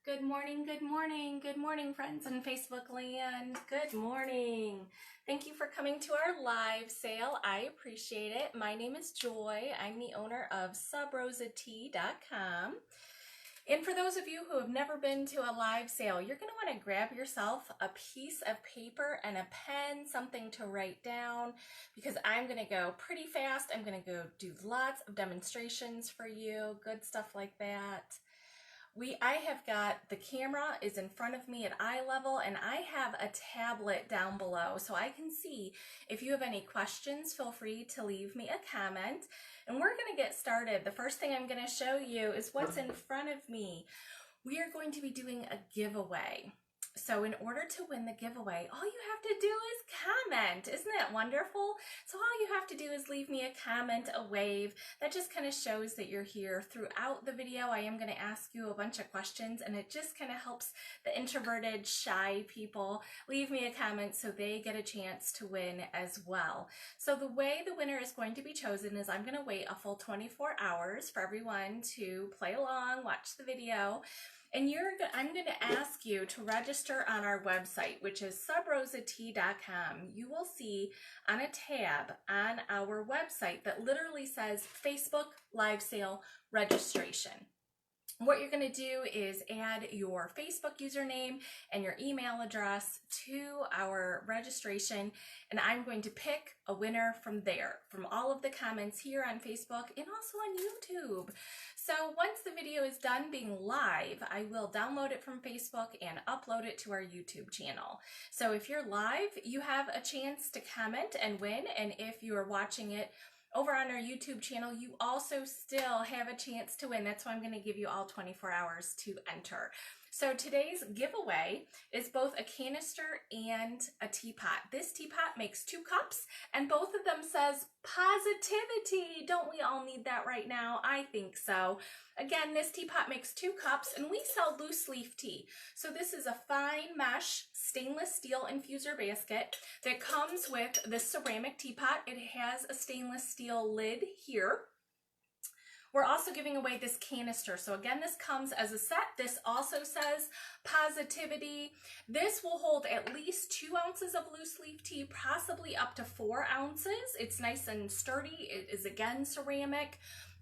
Good morning, good morning, good morning, friends in Facebook land. Good morning. Thank you for coming to our live sale. I appreciate it. My name is Joy. I'm the owner of subrosat.com. And for those of you who have never been to a live sale, you're going to want to grab yourself a piece of paper and a pen, something to write down, because I'm going to go pretty fast. I'm going to go do lots of demonstrations for you, good stuff like that. I have got, the camera is in front of me at eye level, and I have a tablet down below so I can see. If you have any questions, feel free to leave me a comment. And we're going to get started. The first thing I'm going to show you is what's in front of me. We are going to be doing a giveaway. So in order to win the giveaway, all you have to do is comment. Isn't that wonderful? So all you have to do is leave me a comment, a wave. That just kind of shows that you're here. Throughout the video, I am going to ask you a bunch of questions, and it just kind of helps the introverted, shy people leave me a comment so they get a chance to win as well. So the way the winner is going to be chosen is I'm going to wait a full 24 hours for everyone to play along, watch the video. And I'm going to ask you to register on our website, which is subrosat.com. You will see on a tab on our website that literally says Facebook Live Sale Registration. What you're going to do is add your Facebook username and your email address to our registration, and I'm going to pick a winner from there, from all of the comments here on Facebook and also on YouTube. So once the video is done being live, I will download it from Facebook and upload it to our YouTube channel. So if you're live, you have a chance to comment and win, and if you are watching it over on our YouTube channel, you also still have a chance to win. That's why I'm going to give you all 24 hours to enter. So today's giveaway is both a canister and a teapot. This teapot makes 2 cups, and both of them says positivity. Don't we all need that right now? I think so. Again, this teapot makes 2 cups, and we sell loose leaf tea. So this is a fine mesh stainless steel infuser basket that comes with the ceramic teapot. It has a stainless steel lid here. We're also giving away this canister. So again, this comes as a set. This also says positivity. This will hold at least 2 ounces of loose leaf tea, possibly up to 4 ounces. It's nice and sturdy. It is again ceramic.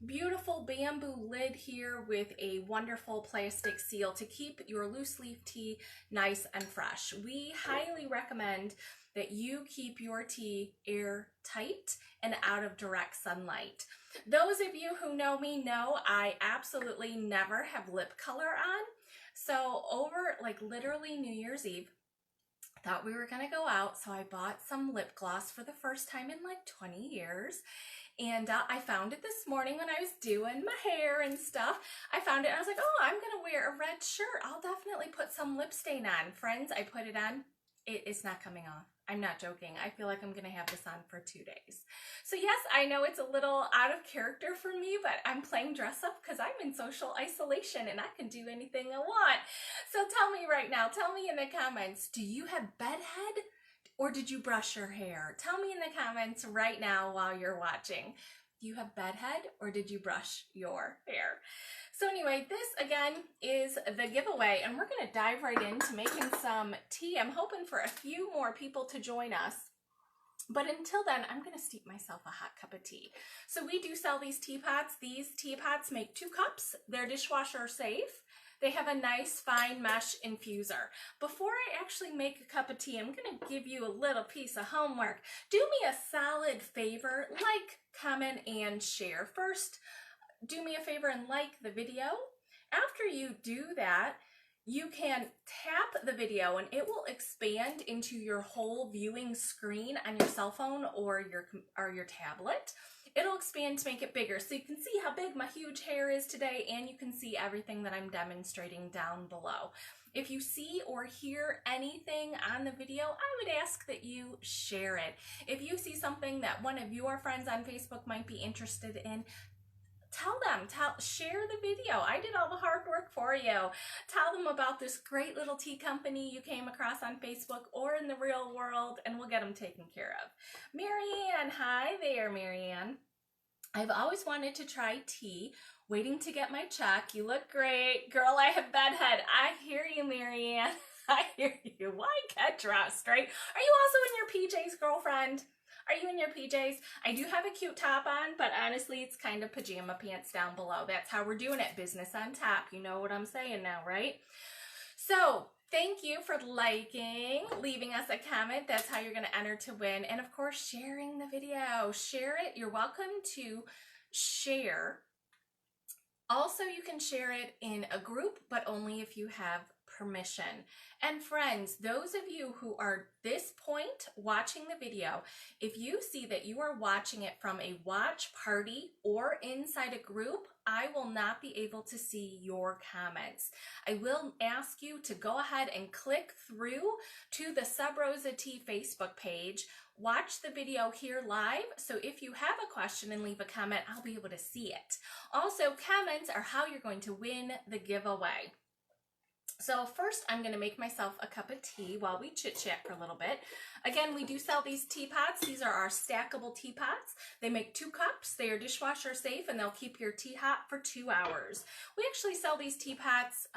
Beautiful bamboo lid here with a wonderful plastic seal to keep your loose leaf tea nice and fresh. We highly recommend that you keep your tea airtight and out of direct sunlight. Those of you who know me know I absolutely never have lip color on. So over literally New Year's Eve, thought we were gonna go out, so I bought some lip gloss for the first time in 20 years. And I found it this morning when I was doing my hair and stuff. I found it and I was like, oh, I'm gonna wear a red shirt. I'll definitely put some lip stain on. Friends, I put it on. It's not coming off. I'm not joking. I feel like I'm gonna have this on for 2 days. So yes, I know it's a little out of character for me, but I'm playing dress up because I'm in social isolation and I can do anything I want. So tell me right now, tell me in the comments, do you have bedhead? Or did you brush your hair? Tell me in the comments right now while you're watching. Do you have bedhead or did you brush your hair? So anyway, this again is the giveaway, and we're going to dive right into making some tea. I'm hoping for a few more people to join us. But until then, I'm going to steep myself a hot cup of tea. So we do sell these teapots. These teapots make 2 cups. They're dishwasher safe. They have a nice fine mesh infuser. Before I actually make a cup of tea, I'm going to give you a little piece of homework. Do me a solid favor, like, comment, and share. First, do me a favor and like the video. After you do that, you can tap the video and it will expand into your whole viewing screen on your cell phone or your tablet. It'll expand to make it bigger so you can see how big my huge hair is today, and you can see everything that I'm demonstrating down below. If you see or hear anything on the video, I would ask that you share it. If you see something that one of your friends on Facebook might be interested in, tell them, share the video. I did all the hard work for you. Tell them about this great little tea company you came across on Facebook or in the real world, and we'll get them taken care of. Marianne, hi there, Marianne. I've always wanted to try tea, waiting to get my check. You look great. Girl, I have bedhead. I hear you, Marianne. I hear you. Why get dressed, right? Are you also in your PJs, girlfriend? Are you in your PJs? I do have a cute top on, but honestly, it's kind of pajama pants down below. That's how we're doing it. Business on top. You know what I'm saying now, right? So thank you for liking, leaving us a comment. That's how you're going to enter to win. And of course, sharing the video. Share it. You're welcome to share. Also, you can share it in a group, but only if you have permission. And friends, those of you who are this point watching the video, if you see that you are watching it from a watch party or inside a group, I will not be able to see your comments. I will ask you to go ahead and click through to the Sub Rosa T Facebook page. Watch the video here live, so if you have a question and leave a comment, I'll be able to see it. Also, comments are how you're going to win the giveaway. So first, I'm going to make myself a cup of tea while we chit-chat for a little bit. Again, we do sell these teapots. These are our stackable teapots. They make 2 cups. They are dishwasher safe, and they'll keep your tea hot for 2 hours. We actually sell these teapots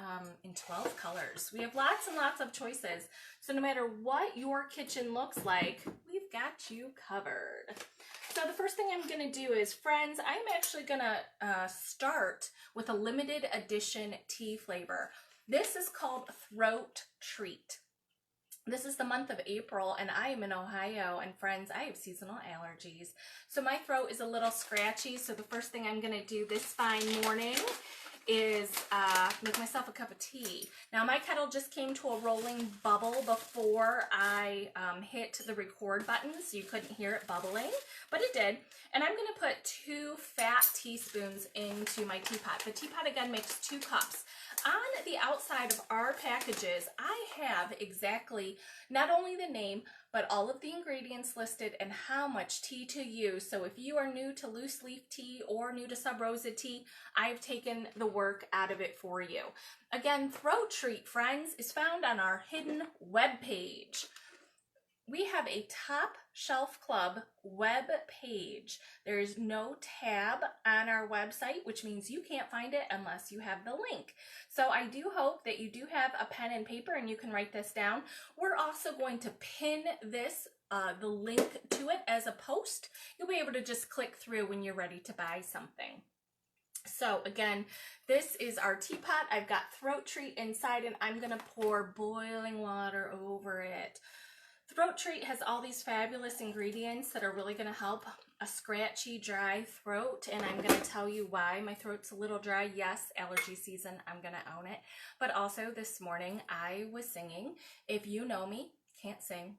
in 12 colors. We have lots and lots of choices. So no matter what your kitchen looks like, we've got you covered. So the first thing I'm going to do is, friends, I'm actually going to start with a limited edition tea flavor. This is called Throat Treat. This is the month of April, and I am in Ohio, and friends, I have seasonal allergies. So my throat is a little scratchy, so the first thing I'm going to do this fine morning is make myself a cup of tea. Now my kettle just came to a rolling bubble before I hit the record button, so you couldn't hear it bubbling, but it did. And I'm going to put 2 fat teaspoons into my teapot. The teapot again makes 2 cups. On the outside of our packages, I have exactly not only the name, but all of the ingredients listed and how much tea to use. So if you are new to loose leaf tea or new to Sub Rosa tea, I've taken the work out of it for you. Again, Throat Treat, friends, is found on our hidden web page. We have a Top Shelf Club web page. There is no tab on our website, which means you can't find it unless you have the link. So I do hope that you do have a pen and paper and you can write this down. We're also going to pin this, the link to it as a post. You'll be able to just click through when you're ready to buy something. So again, this is our teapot. I've got Throat Treat inside, and I'm going to pour boiling water over it. Throat Treat has all these fabulous ingredients that are really going to help a scratchy, dry throat, and I'm going to tell you why my throat's a little dry. Yes, allergy season, I'm going to own it. But also this morning I was singing. If you know me, can't sing.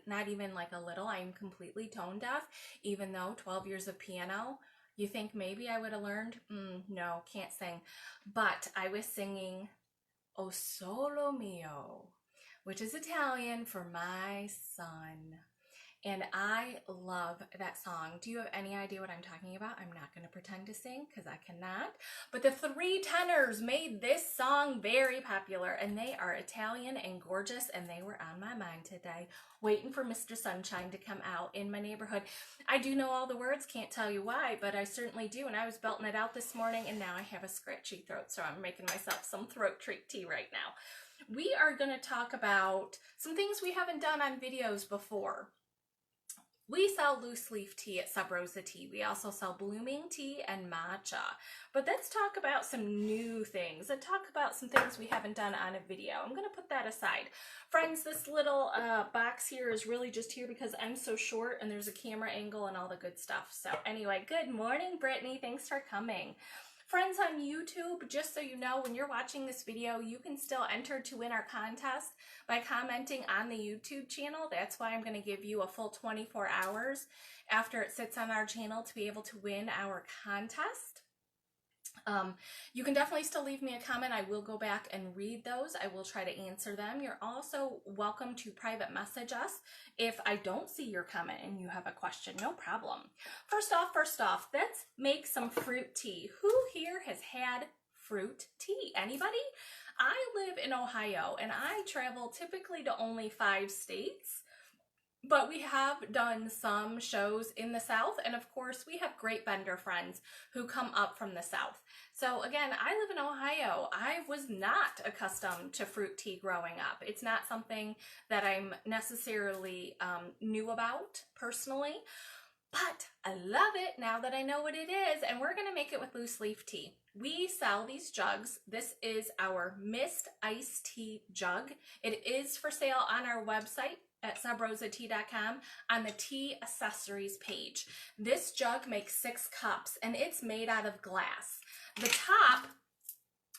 Not even like a little. I'm completely tone deaf, even though 12 years of piano. You think maybe I would have learned? No, can't sing. But I was singing O Solo Mio, which is Italian for my son. And I love that song. Do you have any idea what I'm talking about? I'm not going to pretend to sing because I cannot. But the 3 tenors made this song very popular, and they are Italian and gorgeous, and they were on my mind today, waiting for Mr. Sunshine to come out in my neighborhood. I do know all the words, can't tell you why, but I certainly do, and I was belting it out this morning, and now I have a scratchy throat, so I'm making myself some Throat Treat tea right now. We are going to talk about some things we haven't done on videos before. We sell loose leaf tea at Sub Rosa Tea. We also sell blooming tea and matcha. But let's talk about some new things and talk about some things we haven't done on a video. I'm going to put that aside. Friends, this little box here is really just here because I'm so short and there's a camera angle and all the good stuff. So anyway, good morning, Brittany. Thanks for coming. Friends on YouTube, just so you know, when you're watching this video, you can still enter to win our contest by commenting on the YouTube channel. That's why I'm going to give you a full 24 hours after it sits on our channel to be able to win our contest. You can definitely still leave me a comment. I will go back and read those. I will try to answer them. You're also welcome to private message us if I don't see your comment and you have a question. No problem. First off, let's make some fruit tea. Who here has had fruit tea? Anybody? I live in Ohio and I travel typically to only 5 states. But we have done some shows in the South, and of course we have great vendor friends who come up from the South. So again, I live in Ohio. I was not accustomed to fruit tea growing up. It's not something that I'm necessarily knew about personally, but I love it now that I know what it is, and we're gonna make it with loose leaf tea. We sell these jugs. This is our mist iced tea jug. It is for sale on our website at subrosatea.com on the tea accessories page. This jug makes 6 cups and it's made out of glass. The top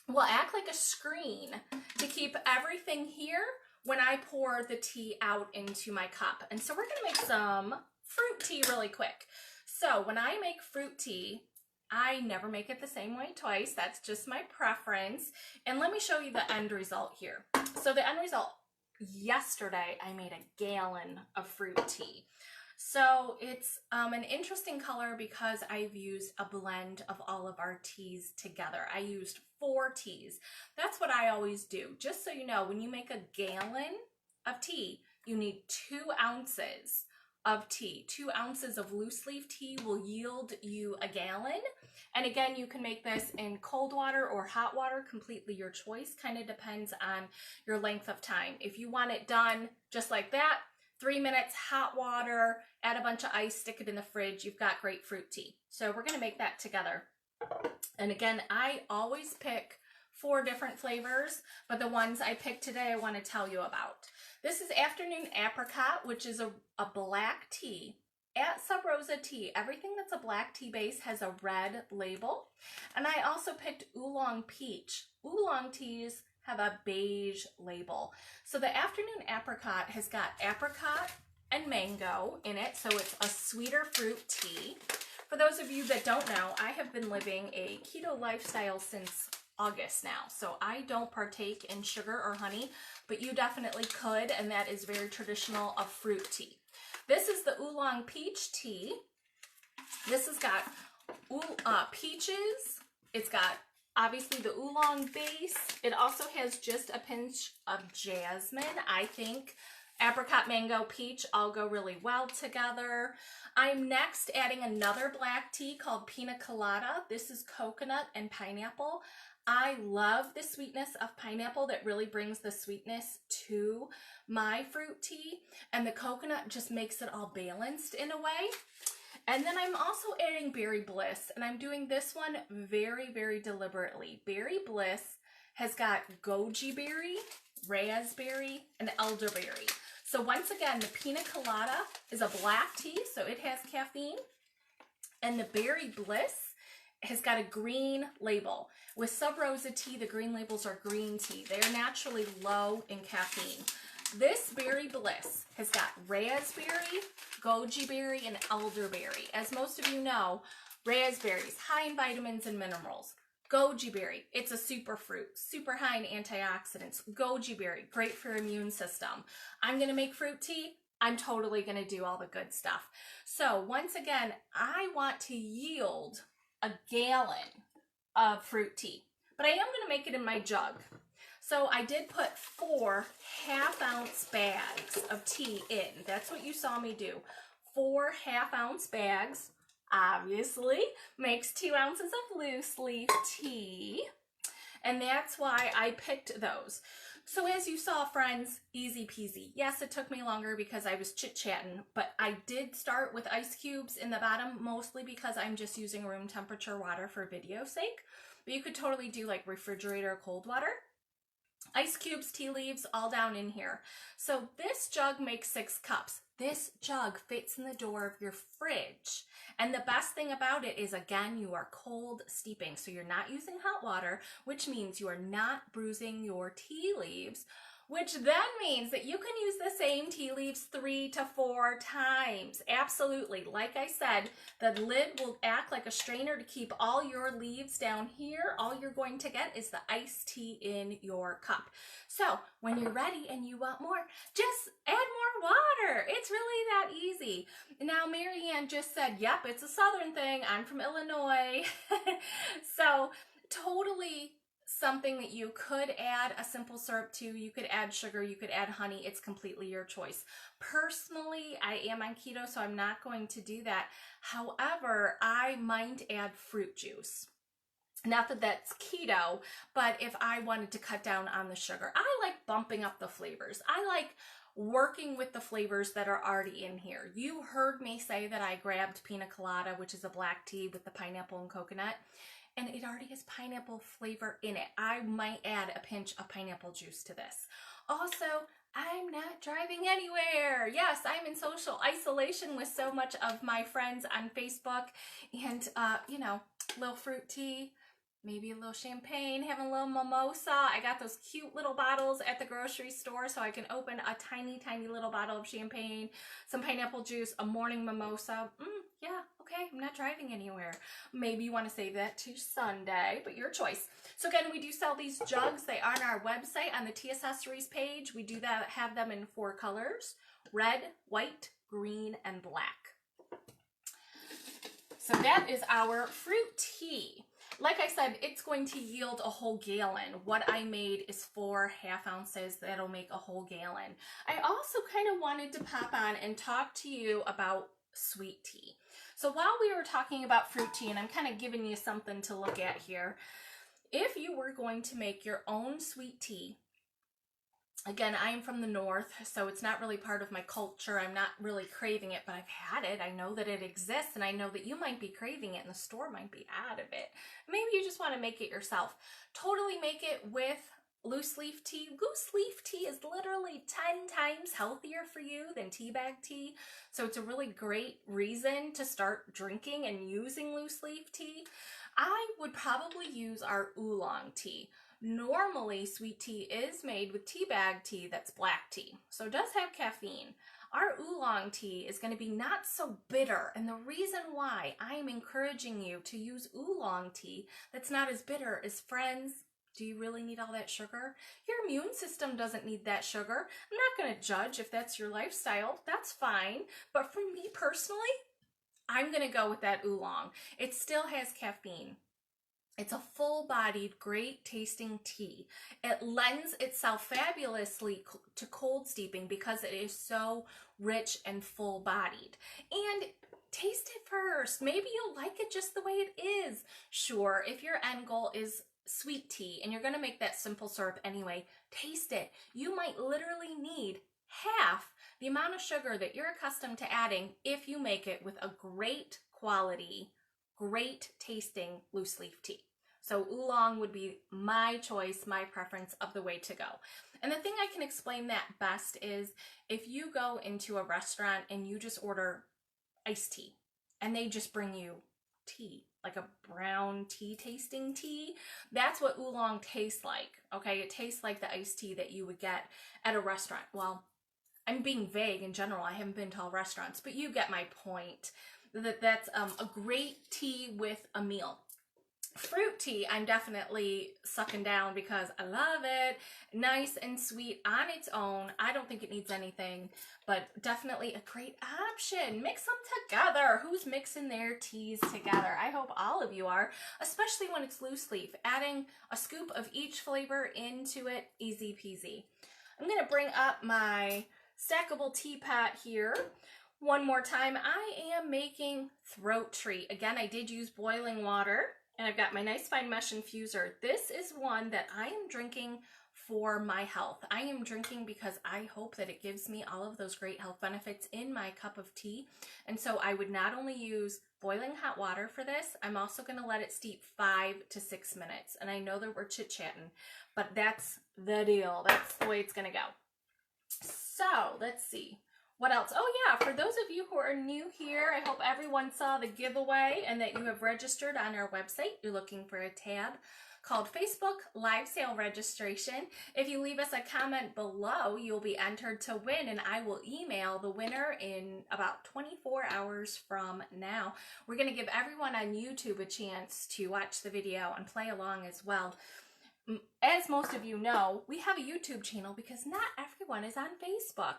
will act like a screen to keep everything here when I pour the tea out into my cup. And so we're gonna make some fruit tea really quick. So when I make fruit tea, I never make it the same way twice. That's just my preference. And let me show you the end result here. So the end result, yesterday I made a gallon of fruit tea. So it's an interesting color because I've used a blend of all of our teas together. I used 4 teas. That's what I always do. Just so you know, when you make a gallon of tea, you need 2 ounces of tea. 2 ounces of loose leaf tea will yield you a gallon. And again, you can make this in cold water or hot water, completely your choice. Kind of depends on your length of time. If you want it done just like that, 3 minutes, hot water, add a bunch of ice, stick it in the fridge, you've got great fruit tea. So we're gonna make that together. And again, I always pick 4 different flavors, but the ones I picked today I wanna tell you about. This is Afternoon Apricot, which is a black tea. At Sub Rosa Tea, everything that's a black tea base has a red label. And I also picked Oolong Peach. Oolong teas have a beige label. So the Afternoon Apricot has got apricot and mango in it, so it's a sweeter fruit tea. For those of you that don't know, I have been living a keto lifestyle since August now, so I don't partake in sugar or honey, but you definitely could, and that is very traditional of fruit tea. This is the Oolong Peach tea. This has got peaches. It's got obviously the oolong base. It also has just a pinch of jasmine. I think apricot, mango, peach all go really well together. I'm next adding another black tea called Pina Colada. This is coconut and pineapple. I love the sweetness of pineapple. That really brings the sweetness to my fruit tea, and the coconut just makes it all balanced in a way. And then I'm also adding Berry Bliss, and I'm doing this one very, very deliberately. Berry Bliss has got goji berry, raspberry, and elderberry. So once again, the Pina Colada is a black tea, so it has caffeine, and the Berry Bliss has got a green label. With Sub Rosa tea, the green labels are green tea. They are naturally low in caffeine. This Berry Bliss has got raspberry, goji berry, and elderberry. As most of you know, raspberry is high in vitamins and minerals. Goji berry, it's a superfruit, super high in antioxidants. Goji berry, great for your immune system. I'm gonna make fruit tea. I'm totally gonna do all the good stuff. So once again, I want to yield a gallon of fruit tea, but I am gonna make it in my jug. So I did put 4 half-ounce bags of tea in. That's what you saw me do. 4 half-ounce bags, obviously, makes 2 ounces of loose leaf tea. And that's why I picked those. So as you saw, friends, easy peasy. Yes, it took me longer because I was chit-chatting, but I did start with ice cubes in the bottom, mostly because I'm just using room temperature water for video sake. But you could totally do like refrigerator cold water. Ice cubes, tea leaves, all down in here. So this jug makes 6 cups. This jug fits in the door of your fridge. And the best thing about it is, again, you are cold steeping. So you're not using hot water, which means you are not bruising your tea leaves, which then means that you can use the same tea leaves 3 to 4 times. Absolutely. Like I said, the lid will act like a strainer to keep all your leaves down here. All you're going to get is the iced tea in your cup. So when you're ready and you want more, just add more water. It's really that easy. Now, Marianne just said, yep, it's a Southern thing. I'm from Illinois. So totally something that you could add a simple syrup to. You could add sugar, you could add honey. It's completely your choice. Personally, I am on keto, so I'm not going to do that. However, I might add fruit juice. Not that that's keto, but if I wanted to cut down on the sugar, I like bumping up the flavors. I like working with the flavors that are already in here. You heard me say that I grabbed pina colada, which is a black tea with the pineapple and coconut, and it already has pineapple flavor in it. I might add a pinch of pineapple juice to this. Also, I'm not driving anywhere. Yes, I'm in social isolation with so much of my friends on Facebook, and you know, little fruit tea, maybe a little champagne, having a little mimosa. I got those cute little bottles at the grocery store, so I can open a tiny, tiny little bottle of champagne, some pineapple juice, a morning mimosa. Yeah, okay, I'm not driving anywhere. Maybe you want to save that to Sunday, but your choice. So again, we do sell these jugs. They are on our website on the tea accessories page. We do that, have them in 4 colors: red, white, green, and black. So that is our fruit tea. Like I said, it's going to yield a whole gallon. What I made is 4 half ounces. That'll make a whole gallon. I also kind of wanted to pop on and talk to you about sweet tea. So while we were talking about fruit tea, and I'm kind of giving you something to look at here, if you were going to make your own sweet tea, again, I'm from the north, so it's not really part of my culture. I'm not really craving it, but I've had it. I know that it exists, and I know that you might be craving it, and the store might be out of it. Maybe you just want to make it yourself. Totally make it with loose leaf tea. Loose leaf tea is literally 10 times healthier for you than tea bag tea, so it's a really great reason to start drinking and using loose leaf tea. I would probably use our oolong tea. Normally, sweet tea is made with tea bag tea that's black tea, so it does have caffeine. Our oolong tea is going to be not so bitter, and the reason why I am encouraging you to use oolong tea that's not as bitter is, friends, do you really need all that sugar? Your immune system doesn't need that sugar. I'm not going to judge if that's your lifestyle. That's fine. But for me personally, I'm going to go with that oolong. It still has caffeine. It's a full-bodied, great-tasting tea. It lends itself fabulously to cold steeping because it is so rich and full-bodied. And taste it first. Maybe you'll like it just the way it is. Sure, if your end goal is sweet tea and you're going to make that simple syrup anyway, taste it. You might literally need half the amount of sugar that you're accustomed to adding if you make it with a great quality, great tasting loose leaf tea. So oolong would be my choice, my preference of the way to go. And the thing I can explain that best is if you go into a restaurant and you just order iced tea and they just bring you tea, like a brown tea tasting tea, that's what oolong tastes like. Okay, it tastes like the iced tea that you would get at a restaurant. Well, I'm being vague in general. I haven't been to all restaurants, but you get my point. That's a great tea with a meal. Fruit tea, I'm definitely sucking down because I love it. Nice and sweet on its own. I don't think it needs anything, but definitely a great option. Mix them together. Who's mixing their teas together? I hope all of you are, especially when it's loose leaf. Adding a scoop of each flavor into it, easy peasy. I'm going to bring up my stackable teapot here. One more time, I am making throat treat. Again, I did use boiling water. And I've got my nice fine mesh infuser. This is one that I am drinking for my health. I am drinking because I hope that it gives me all of those great health benefits in my cup of tea. And so I would not only use boiling hot water for this, I'm also going to let it steep 5 to 6 minutes. And I know that we're chit-chatting, but that's the deal. That's the way it's going to go. So let's see. What else? Oh yeah, for those of you who are new here, I hope everyone saw the giveaway and that you have registered on our website. You're looking for a tab called Facebook Live Sale Registration. If you leave us a comment below, you'll be entered to win, and I will email the winner in about 24 hours from now. We're going to give everyone on YouTube a chance to watch the video and play along as well. As most of you know, we have a YouTube channel because not everyone is on Facebook.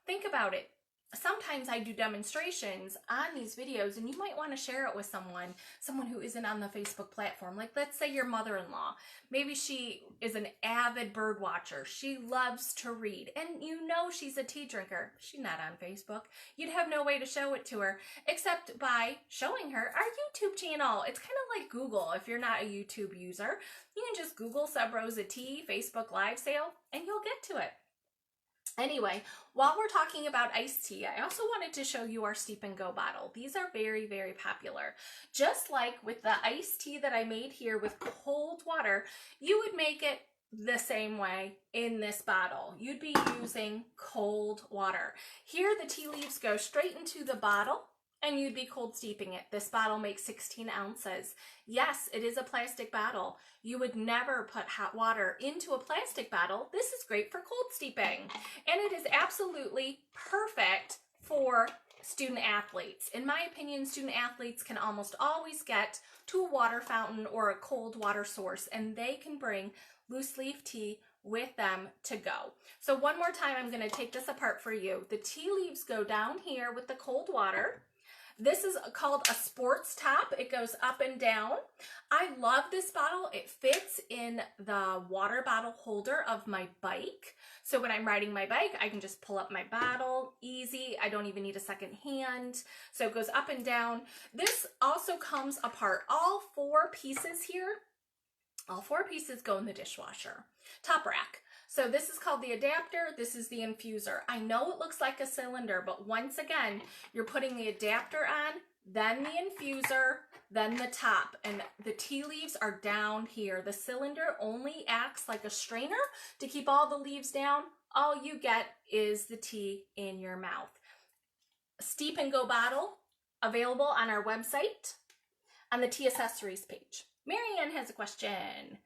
Think about it. sometimes I do demonstrations on these videos, and you might want to share it with someone who isn't on the Facebook platform. Like, let's say your mother-in-law. Maybe she is an avid bird watcher. She loves to read, and you know she's a tea drinker. She's not on Facebook. You'd have no way to show it to her except by showing her our YouTube channel. It's kind of like Google. If you're not a YouTube user, you can just Google Sub Rosa Tea Facebook live sale, and you'll get to it. Anyway, while we're talking about iced tea, I also wanted to show you our Steep and Go bottle. These are very, very popular. Just like with the iced tea that I made here with cold water, you would make it the same way in this bottle. You'd be using cold water. Here, the tea leaves go straight into the bottle, and you'd be cold steeping it. This bottle makes 16 ounces. Yes, it is a plastic bottle. You would never put hot water into a plastic bottle. This is great for cold steeping. And it is absolutely perfect for student athletes. In my opinion, student athletes can almost always get to a water fountain or a cold water source, and they can bring loose leaf tea with them to go. So one more time, I'm going to take this apart for you. The tea leaves go down here with the cold water. This is called a sports top. It goes up and down. I love this bottle. It fits in the water bottle holder of my bike. So when I'm riding my bike, I can just pull up my bottle, easy. I don't even need a second hand. So it goes up and down. This also comes apart. All four pieces here, all four pieces go in the dishwasher. Top rack. So this is called the adapter, this is the infuser. I know it looks like a cylinder, but once again, you're putting the adapter on, then the infuser, then the top, and the tea leaves are down here. The cylinder only acts like a strainer to keep all the leaves down. All you get is the tea in your mouth. Steep and Go bottle, available on our website on the tea accessories page. Marianne has a question.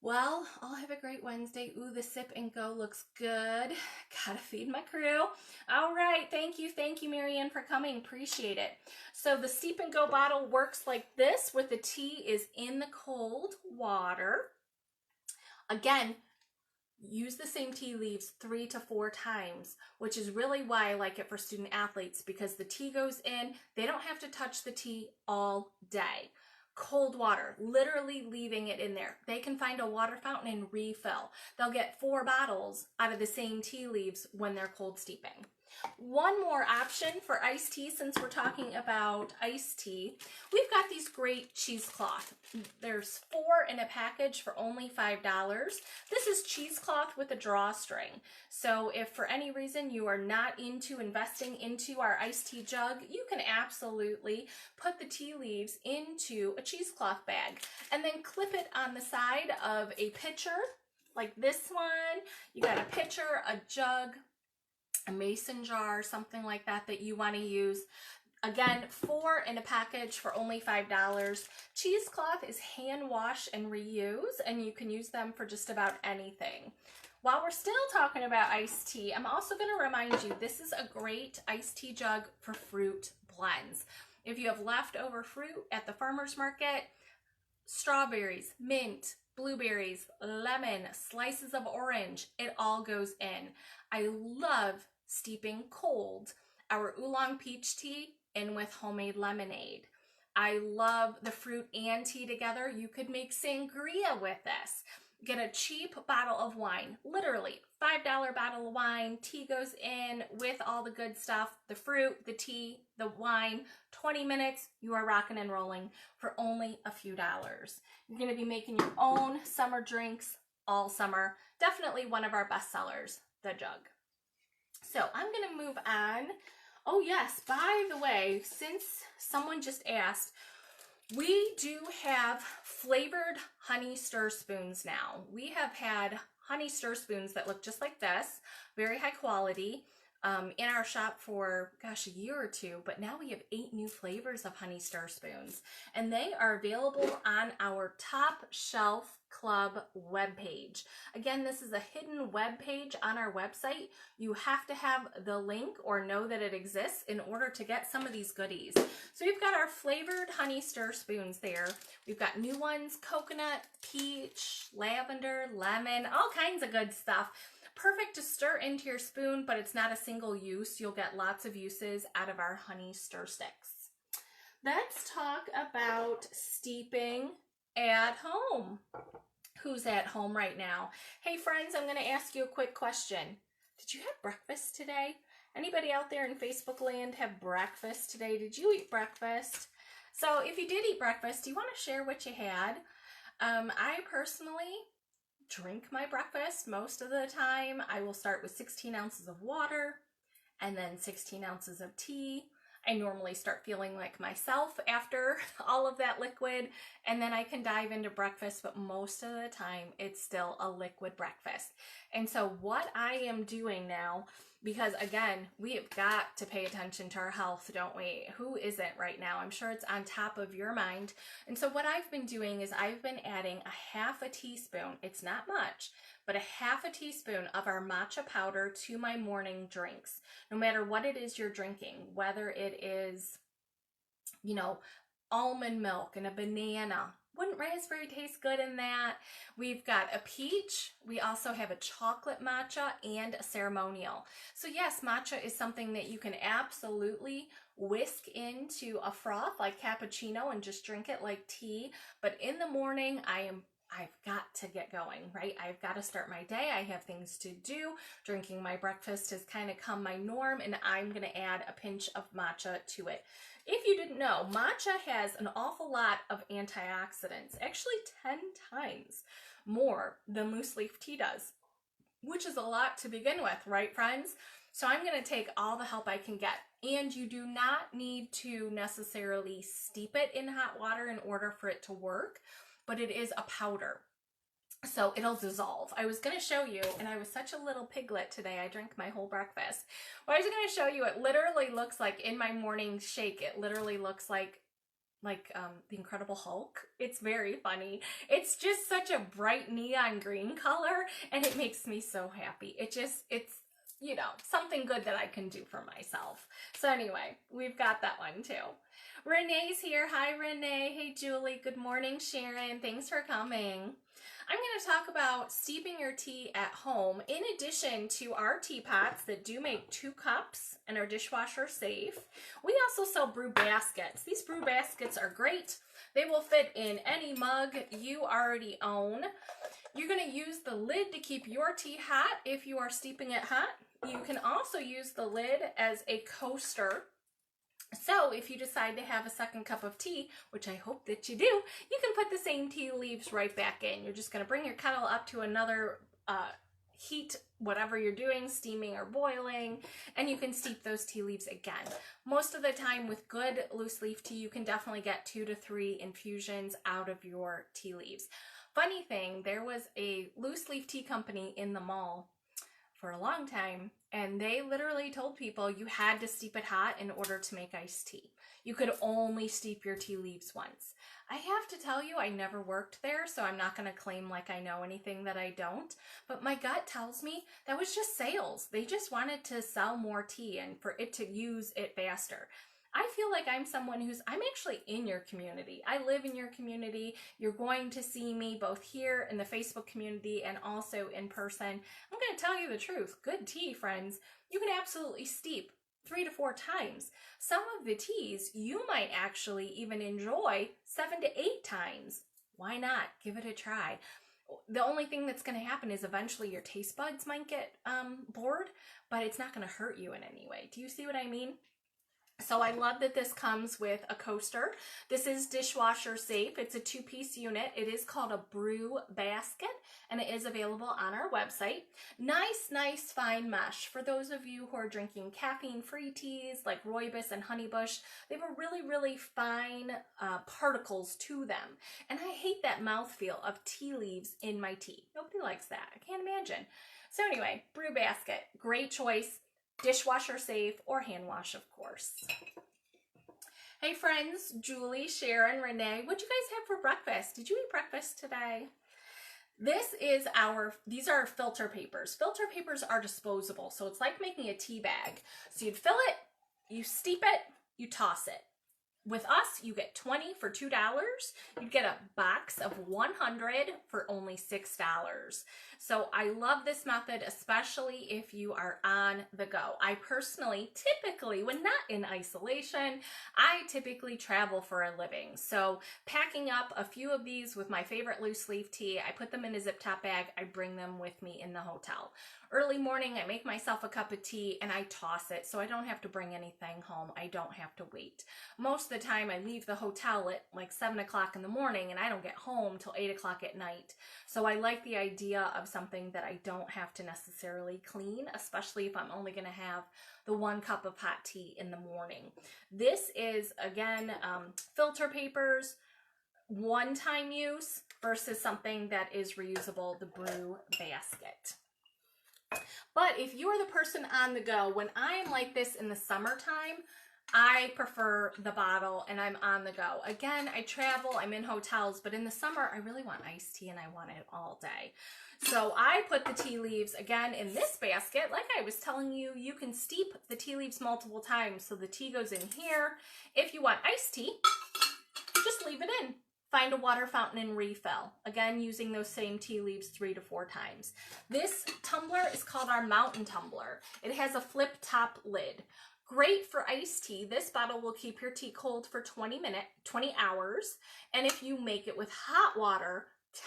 Well, I'll have a great Wednesday. Ooh, the Sip and Go looks good. Gotta feed my crew. All right, thank you, Marianne, for coming. Appreciate it. So the Steep and Go bottle works like this, where the tea is in the cold water. Again, use the same tea leaves 3 to 4 times, which is really why I like it for student athletes, because the tea goes in, they don't have to touch the tea all day. Cold water, literally leaving it in there. They can find a water fountain and refill. They'll get 4 bottles out of the same tea leaves when they're cold steeping. One more option for iced tea, since we're talking about iced tea, we've got these great cheesecloth. There's 4 in a package for only $5. This is cheesecloth with a drawstring. So if for any reason you are not into investing into our iced tea jug, you can absolutely put the tea leaves into a cheesecloth bag and then clip it on the side of a pitcher like this one. You got a pitcher, a jug, a mason jar, something like that that you want to use. Again, 4 in a package for only $5. Cheesecloth is hand wash and reuse, and you can use them for just about anything. While we're still talking about iced tea, I'm also going to remind you, this is a great iced tea jug for fruit blends. If you have leftover fruit at the farmer's market, strawberries, mint, blueberries, lemon, slices of orange, it all goes in. I love steeping cold our oolong peach tea in with homemade lemonade. I love the fruit and tea together. You could make sangria with this. Get a cheap bottle of wine, literally $5 bottle of wine. Tea goes in with all the good stuff, the fruit, the tea, the wine. 20 minutes, you are rocking and rolling for only a few dollars. You're going to be making your own summer drinks all summer. Definitely one of our best sellers, the jug. So I'm going to move on. Oh yes, by the way, since someone just asked, we do have flavored honey stir spoons now. We have had honey stir spoons that look just like this, very high quality, in our shop for, gosh, a year or 2, but now we have 8 new flavors of honey stir spoons, and they are available on our Top Shelf Club webpage. Again, this is a hidden webpage on our website. You have to have the link or know that it exists in order to get some of these goodies. So we've got our flavored honey stir spoons there. We've got new ones, coconut, peach, lavender, lemon, all kinds of good stuff. Perfect to stir into your spoon, but it's not a single use. You'll get lots of uses out of our honey stir sticks. Let's talk about steeping at home. Who's at home right now? Hey friends, I'm going to ask you a quick question. Did you have breakfast today? Anybody out there in Facebook land have breakfast today? Did you eat breakfast? So if you did eat breakfast, do you want to share what you had? I personally drink my breakfast most of the time. I will start with 16 ounces of water and then 16 ounces of tea. I normally start feeling like myself after all of that liquid, and then I can dive into breakfast, but most of the time it's still a liquid breakfast. And so what I am doing now, because again, we have got to pay attention to our health, don't we? Who isn't right now? I'm sure it's on top of your mind. And so what I've been doing is I've been adding a half a teaspoon, it's not much, but a half a teaspoon of our matcha powder to my morning drinks. No matter what it is you're drinking, whether it is, you know, almond milk and a banana. Wouldn't raspberry taste good in that? We've got a peach. We also have a chocolate matcha and a ceremonial. So yes, matcha is something that you can absolutely whisk into a froth like cappuccino and just drink it like tea. But in the morning, I've got to get going, right? I've got to start my day. I have things to do. Drinking my breakfast has kind of come my norm, and I'm going to add a pinch of matcha to it. If you didn't know, matcha has an awful lot of antioxidants, actually 10 times more than loose leaf tea does, which is a lot to begin with, right, friends? So I'm going to take all the help I can get. And you do not need to necessarily steep it in hot water in order for it to work, but it is a powder, so it'll dissolve. I was going to show you, and I was such a little piglet today, I drank my whole breakfast. Well, I was going to show you, it literally looks like, in my morning shake, it literally looks like the Incredible Hulk. It's very funny. It's just such a bright neon green color, and it makes me so happy. It's, you know, something good that I can do for myself. So anyway, we've got that one too. Renee's here. Hi, Renee. Hey, Julie. Good morning, Sharon. Thanks for coming. I'm going to talk about steeping your tea at home in addition to our teapots that do make 2 cups and are dishwasher safe. We also sell brew baskets. These brew baskets are great. They will fit in any mug you already own. You're going to use the lid to keep your tea hot if you are steeping it hot. You can also use the lid as a coaster. So if you decide to have a second cup of tea, which I hope that you do, you can put the same tea leaves right back in. You're just going to bring your kettle up to another heat, whatever you're doing, steaming or boiling, and you can steep those tea leaves again. Most of the time with good loose leaf tea, you can definitely get 2 to 3 infusions out of your tea leaves. Funny thing, there was a loose leaf tea company in the mall for a long time, and they literally told people you had to steep it hot in order to make iced tea. You could only steep your tea leaves once. I have to tell you, I never worked there, so I'm not going to claim like I know anything that I don't, but my gut tells me that was just sales. They just wanted to sell more tea and for it to use it faster. I feel like I'm someone I'm actually in your community. I live in your community. You're going to see me both here in the Facebook community and also in person. I'm going to tell you the truth. Good tea, friends, you can absolutely steep 3 to 4 times. Some of the teas you might actually even enjoy 7 to 8 times. Why not? Give it a try. The only thing that's going to happen is eventually your taste buds might get bored, but it's not going to hurt you in any way. Do you see what I mean? So I love that this comes with a coaster. This is dishwasher safe. It's a 2-piece unit. It is called a brew basket, and it is available on our website. Nice fine mesh. For those of you who are drinking caffeine-free teas like rooibos and honeybush, they have a really fine particles to them. And I hate that mouthfeel of tea leaves in my tea. Nobody likes that. I can't imagine. So anyway, brew basket, great choice. Dishwasher safe or hand wash, of course. Hey friends, Julie, Sharon, Renee, what'd you guys have for breakfast? Did you eat breakfast today? These are filter papers. Filter papers are disposable, so it's like making a tea bag. So you'd fill it, you steep it, you toss it. with us, you get 20 for $2. You'd get a box of 100 for only $6. So I love this method, especially if you are on the go. I personally, typically, when not in isolation, I typically travel for a living. So packing up a few of these with my favorite loose leaf tea, I put them in a zip top bag, I bring them with me in the hotel. Early morning, I make myself a cup of tea and I toss it so I don't have to bring anything home. I don't have to wait. Most of the time, I leave the hotel at like 7 o'clock in the morning and I don't get home till 8 o'clock at night. So I like the idea of something that I don't have to necessarily clean, especially if I'm only going to have the 1 cup of hot tea in the morning. This is, again, filter papers, one-time use versus something that is reusable, the brew basket. But if you're the person on the go, when I'm like this in the summertime, I prefer the bottle and I'm on the go. Again, I travel, I'm in hotels, but in the summer, I really want iced tea and I want it all day. So I put the tea leaves, again, in this basket. Like I was telling you, you can steep the tea leaves multiple times. So the tea goes in here. If you want iced tea, just leave it in. Find a water fountain and refill. Again, using those same tea leaves 3 to 4 times. This tumbler is called our mountain tumbler. It has a flip top lid. Great for iced tea. This bottle will keep your tea cold for 20 hours. And if you make it with hot water,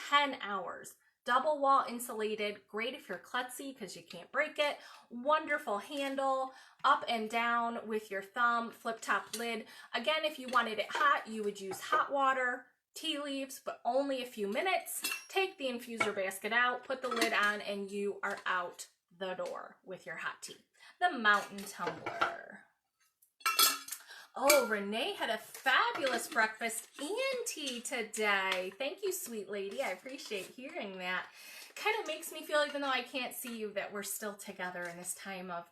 10 hours. Double wall insulated, great if you're klutzy because you can't break it. Wonderful handle, up and down with your thumb, flip top lid. Again, if you wanted it hot, you would use hot water, tea leaves, but only a few minutes. Take the infuser basket out, put the lid on, and you are out the door with your hot tea. The mountain tumbler. Oh, Renee had a fabulous breakfast and tea today. Thank you, sweet lady. I appreciate hearing that. Kind of makes me feel, even though I can't see you, that we're still together in this time of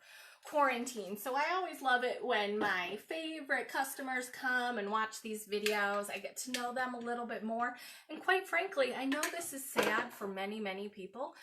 quarantine. So I always love it when my favorite customers come and watch these videos. I get to know them a little bit more. And quite frankly, I know this is sad for many, many people,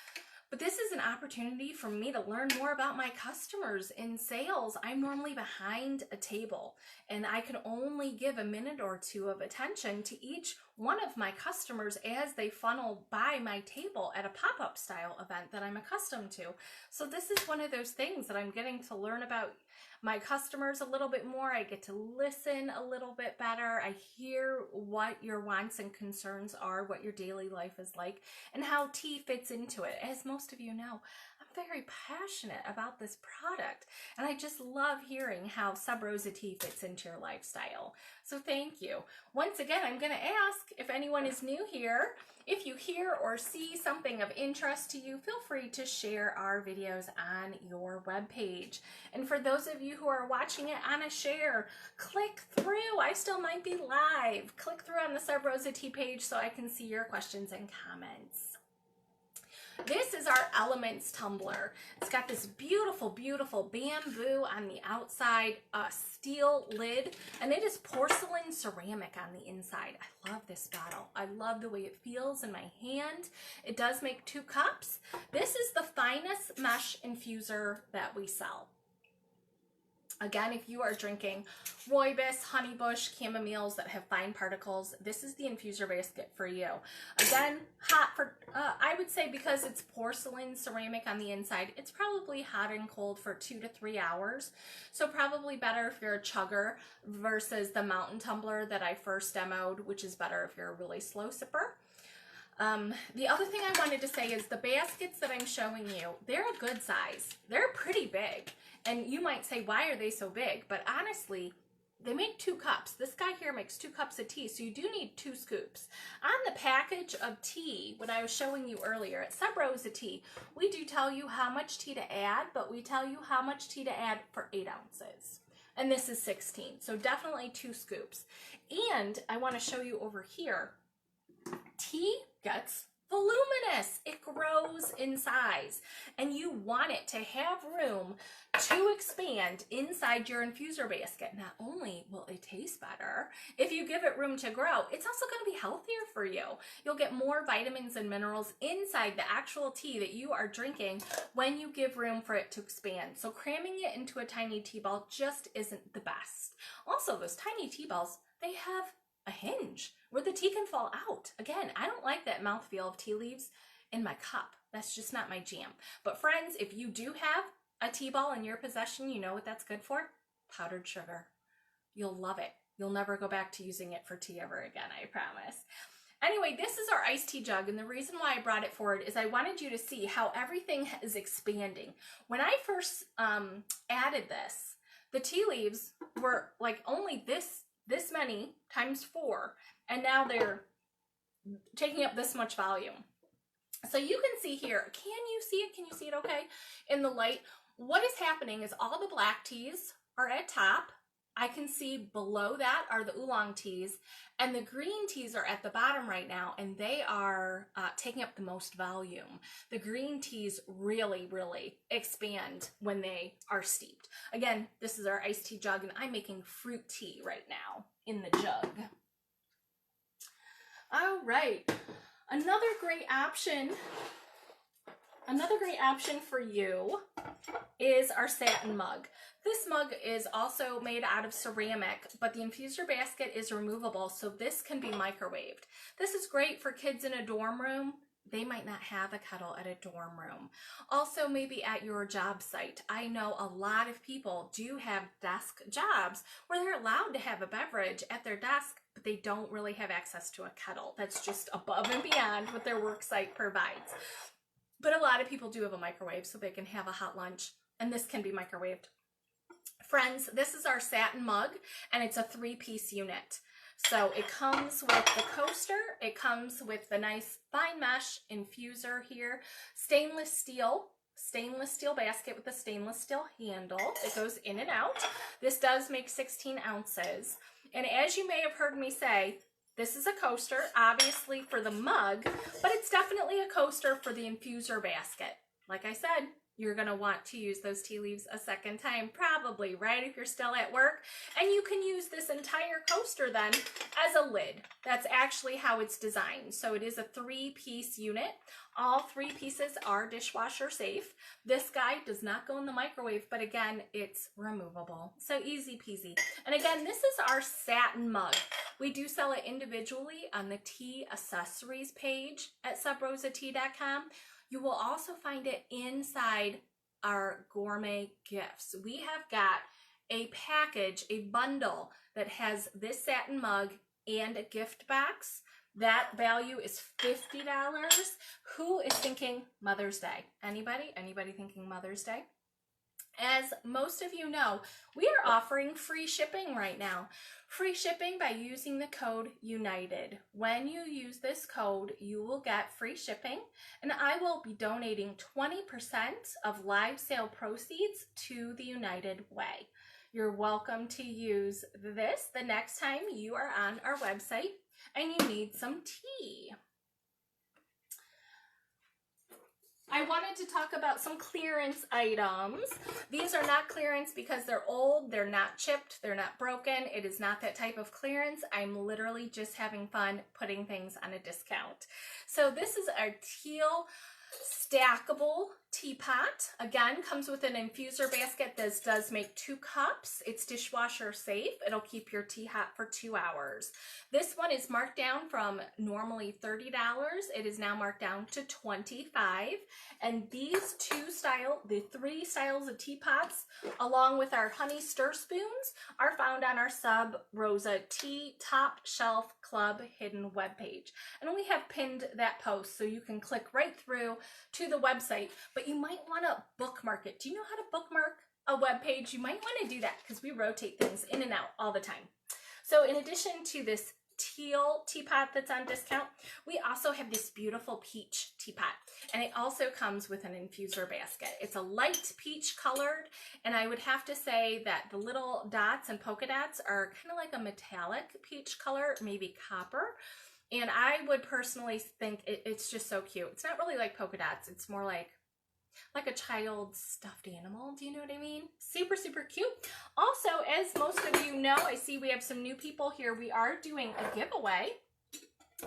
but this is an opportunity for me to learn more about my customers. In sales, I'm normally behind a table and I can only give a minute or two of attention to each one of my customers as they funnel by my table at a pop-up style event that I'm accustomed to. So this is one of those things that I'm getting to learn about my customers a little bit more. I get to listen a little bit better. I hear what your wants and concerns are, what your daily life is like, and how tea fits into it. As most of you know, I'm very passionate about this product, and I just love hearing how Sub Rosa tea fits into your lifestyle. So thank you. Once again, I'm going to ask if anyone is new here, if you hear or see something of interest to you, feel free to share our videos on your webpage. And for those of you who are watching it on a share, click through. I still might be live. Click through on the Sub Rosa tea page so I can see your questions and comments. This is our Elements tumbler. It's got this beautiful, beautiful bamboo on the outside, a steel lid, and it is porcelain ceramic on the inside. I love this bottle. I love the way it feels in my hand. It does make 2 cups. This is the finest mesh infuser that we sell. Again, if you are drinking rooibos, honeybush, chamomiles that have fine particles, this is the infuser basket for you. Again, hot for, I would say because it's porcelain ceramic on the inside, it's probably hot and cold for 2 to 3 hours. So probably better if you're a chugger versus the mountain tumbler that I first demoed, which is better if you're a really slow sipper. The other thing I wanted to say is the baskets that I'm showing you, they're a good size. They're pretty big. And you might say, why are they so big? But honestly, they make 2 cups. This guy here makes 2 cups of tea, so you do need 2 scoops. On the package of tea, when I was showing you earlier, at Sub Rosa Tea, we do tell you how much tea to add, but we tell you how much tea to add for 8 ounces. And this is 16, so definitely 2 scoops. And I want to show you over here, tea gets voluminous. It grows in size, and you want it to have room to expand inside your infuser basket. Not only will it taste better, if you give it room to grow, it's also going to be healthier for you. You'll get more vitamins and minerals inside the actual tea that you are drinking when you give room for it to expand. So cramming it into a tiny tea ball just isn't the best. Also, those tiny tea balls, they have a hinge where the tea can fall out. Again, I don't like that mouthfeel of tea leaves in my cup. That's just not my jam. But friends, if you do have a tea ball in your possession, you know what that's good for? Powdered sugar. You'll love it. You'll never go back to using it for tea ever again, I promise. Anyway, this is our iced tea jug, and the reason why I brought it forward is I wanted you to see how everything is expanding. When I first added this, the tea leaves were like only this many times 4, and now they're taking up this much volume. So you can see here, can you see it? Can you see it okay in the light? What is happening is all the black teas are at top. I can see below that are the oolong teas, and the green teas are at the bottom right now, and they are taking up the most volume. The green teas really, really expand when they are steeped. Again, this is our iced tea jug, and I'm making fruit tea right now in the jug. All right, another great option for you is our satin mug. This mug is also made out of ceramic, but the infuser basket is removable, so this can be microwaved. This is great for kids in a dorm room. They might not have a kettle at a dorm room. Also, maybe at your job site. I know a lot of people do have desk jobs where they're allowed to have a beverage at their desk, but they don't really have access to a kettle. That's just above and beyond what their work site provides. But a lot of people do have a microwave so they can have a hot lunch, and this can be microwaved. Friends, this is our satin mug, and it's a 3-piece unit. So it comes with the coaster, it comes with the nice fine mesh infuser here, stainless steel basket with a stainless steel handle. It goes in and out. This does make 16 ounces. And as you may have heard me say, this is a coaster, obviously for the mug, but it's definitely a coaster for the infuser basket. Like I said, you're going to want to use those tea leaves a second time, probably, right, if you're still at work. And you can use this entire coaster then as a lid. That's actually how it's designed. So it is a 3-piece unit. All 3 pieces are dishwasher safe. This guy does not go in the microwave, but again, it's removable. So easy peasy. And again, this is our satin mug. We do sell it individually on the tea accessories page at subrosatea.com. You will also find it inside our gourmet gifts. We have got a package, a bundle that has this satin mug and a gift box. That value is $50. Who is thinking Mother's Day? Anybody? Anybody thinking Mother's Day? As most of you know, we are offering free shipping right now. Free shipping by using the code UNITED. When you use this code, you will get free shipping, and I will be donating 20% of live sale proceeds to the United Way. You're welcome to use this the next time you are on our website and you need some tea. I wanted to talk about some clearance items. These are not clearance because they're old, they're not chipped, they're not broken. It is not that type of clearance. I'm literally just having fun putting things on a discount. So this is our teal stackable teapot. Again, comes with an infuser basket. This does make 2 cups. It's dishwasher safe. It'll keep your tea hot for 2 hours. This one is marked down from normally $30. It is now marked down to $25. And these the 3 styles of teapots, along with our honey stir spoons, are found on our Sub Rosa Tea Top Shelf Club hidden webpage. And we have pinned that post so you can click right through to the website, but you might want to bookmark it. Do you know how to bookmark a web page? You might want to do that because we rotate things in and out all the time. So in addition to this teal teapot that's on discount, we also have this beautiful peach teapot, and it also comes with an infuser basket. It's a light peach colored, and I would have to say that the little dots and polka dots are kind of like a metallic peach color, maybe copper. And I would personally think it's just so cute. It's not really like polka dots. It's more like a child's stuffed animal. Do you know what I mean? Super, super cute. Also, as most of you know, I see we have some new people here. We are doing a giveaway.